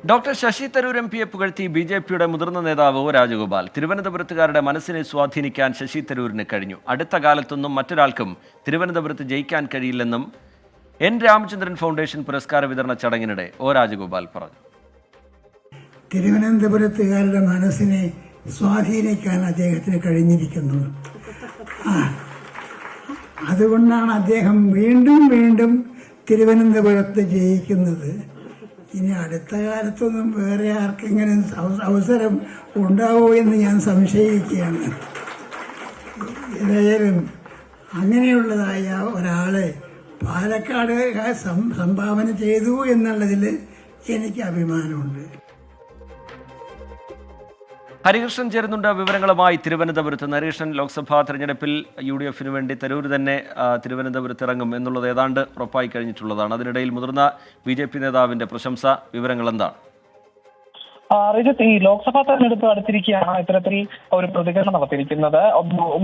Doctor Sasi Tharoor എംപിയെ പുകഴ്ത്തി ബി.ജെ.പിയുടെ മുതിർന്ന നേതാവ് ഒ രാജഗോപാൽ. തിരുവനന്തപുരത്തുകാരുടെ മനസ്സിനെ സ്വാധീനിക്കാൻ ശശി തരൂരിന് കഴിഞ്ഞു. അടുത്ത കാലത്തൊന്നും മറ്റൊരാൾക്കും തിരുവനന്തപുരത്ത് ജയിക്കാൻ കഴിയില്ലെന്നും എൻ രാമചന്ദ്രൻ ഫൗണ്ടേഷൻ പുരസ്കാര വിതരണ ചടങ്ങിനിടെ ഒ രാജഗോപാൽ പറഞ്ഞു. തിരുവനന്തപുരത്തുകാരുടെ മനസ്സിനെ സ്വാധീനിക്കാൻ അദ്ദേഹത്തിന് കഴിഞ്ഞിരിക്കുന്നു. അതുകൊണ്ടാണ് അദ്ദേഹം വീണ്ടും വീണ്ടും തിരുവനന്തപുരത്ത് ജയിക്കുന്നത്. ഇനി അടുത്ത കാലത്തൊന്നും വേറെ ആർക്കെങ്കിലും അവസരം ഉണ്ടാവോ എന്ന് ഞാൻ സംശയിക്കുകയാണ്. ഏതായാലും അങ്ങനെയുള്ളതായ ഒരാളെ പാലക്കാട് സംഭാവന ചെയ്തു എന്നുള്ളതിൽ എനിക്ക് അഭിമാനമുണ്ട്. ഹരികൃഷ്ണൻ ചേരുന്നുണ്ട് വിവരങ്ങളുമായി തിരുവനന്തപുരത്ത്. ഹരികൃഷ്ണൻ, ലോക്സഭാ തെരഞ്ഞെടുപ്പിൽ യു.ഡി.എഫിന് വേണ്ടി തരൂർ തന്നെ തിരുവനന്തപുരത്ത് ഇറങ്ങും എന്നുള്ളത് ഏതാണ്ട് ഉറപ്പായി കഴിഞ്ഞിട്ടുള്ളതാണ്. അതിനിടയിൽ മുതിർന്ന ബി.ജെ.പി നേതാവിന്റെ പ്രശംസ, വിവരങ്ങൾ എന്താണ്? റിജിത്ത്, ഈ ലോക്സഭാ തെരഞ്ഞെടുപ്പ് അടുത്തിരിക്കുകയാണ് ഇത്തരത്തിൽ ഒരു പ്രതികരണം നടത്തിയിരിക്കുന്നത്.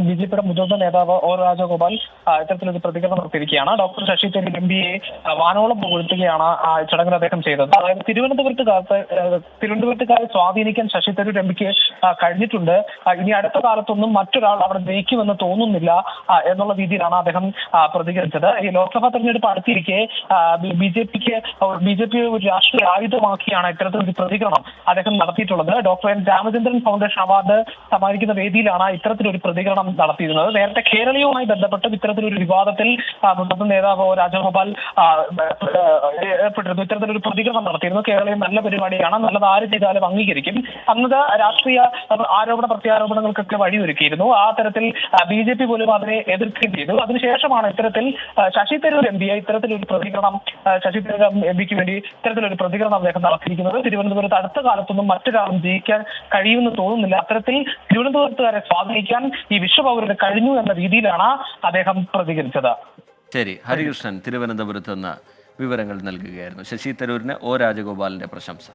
ബി.ജെ.പിയുടെ മുതിർന്ന നേതാവ് ഒ രാജഗോപാൽ ഇത്തരത്തിലൊരു പ്രതികരണം നടത്തിയിരിക്കുകയാണ്. ഡോക്ടർ ശശി തരൂർ എംപിയെ വാനോളം പുകഴ്ത്തുകയാണ് ചടങ്ങിൽ അദ്ദേഹം ചെയ്തത്. അതായത് തിരുവനന്തപുരത്തുകാരെ സ്വാധീനിക്കാൻ ശശി തരൂർ എംപിക്ക് കഴിഞ്ഞിട്ടുണ്ട്. ഇനി അടുത്ത കാലത്തൊന്നും മറ്റൊരാൾ അവിടെ ജയിക്കുമെന്ന് തോന്നുന്നില്ല എന്നുള്ള രീതിയിലാണ് അദ്ദേഹം പ്രതികരിച്ചത്. ഈ ലോക്സഭാ തെരഞ്ഞെടുപ്പ് അടുത്തിരിക്കെ ബി ജെ പി ഒരു രാഷ്ട്രീയ ആയുധമാക്കിയാണ് ഇത്തരത്തിലൊരു പ്രതികരണം അദ്ദേഹം നടത്തിയിട്ടുള്ളത്. Doctor N Ramachandran foundation award സമ്മാനിക്കുന്ന വേദിയിലാണ് ഇത്തരത്തിലൊരു പ്രതികരണം നടത്തിയിരുന്നത്. നേരത്തെ കേരളീയവുമായി ബന്ധപ്പെട്ട് ഇത്തരത്തിലൊരു വിവാദത്തിൽ മുതിർന്ന നേതാവ് രാജഗോപാൽ ഏർപ്പെട്ടിരുന്നു. ഇത്തരത്തിലൊരു പ്രതികരണം നടത്തിയിരുന്നു. കേരളീയം നല്ല പരിപാടിയാണ്, നല്ലത് ആര് ചെയ്താലും അംഗീകരിക്കും. അന്നത് രാഷ്ട്രീയ ആരോപണ പ്രത്യാരോപണങ്ങൾക്കൊക്കെ വഴിയൊരുക്കിയിരുന്നു. ആ തരത്തിൽ ബി.ജെ.പി പോലും അതിനെ എതിർക്കുകയും ചെയ്തു. അതിനുശേഷമാണ് ഇത്തരത്തിൽ ശശി തരൂർ എംപിയെ ഇത്തരത്തിലൊരു പ്രതികരണം ശശി തരൂർ എംപിക്ക് വേണ്ടി ഇത്തരത്തിലൊരു പ്രതികരണം അദ്ദേഹം നടത്തിയിരിക്കുന്നത്. തിരുവനന്തപുരത്ത് അടുത്ത കാലത്തൊന്നും മറ്റൊരാളും ജയിക്കാൻ കഴിയുമെന്ന് തോന്നുന്നില്ല. അത്തരത്തിൽ തിരുവനന്തപുരത്തുകാരെ സ്വാധീനിക്കാൻ ഈ വിശ്വപൗരന് കഴിഞ്ഞു എന്ന രീതിയിലാണ് അദ്ദേഹം പ്രതികരിച്ചത്. ശരി, ഹരികൃഷ്ണൻ തിരുവനന്തപുരത്ത് നിന്ന് വിവരങ്ങൾ നൽകുകയായിരുന്നു. ശശി തരൂരിന് ഒ രാജഗോപാലിന്റെ പ്രശംസ.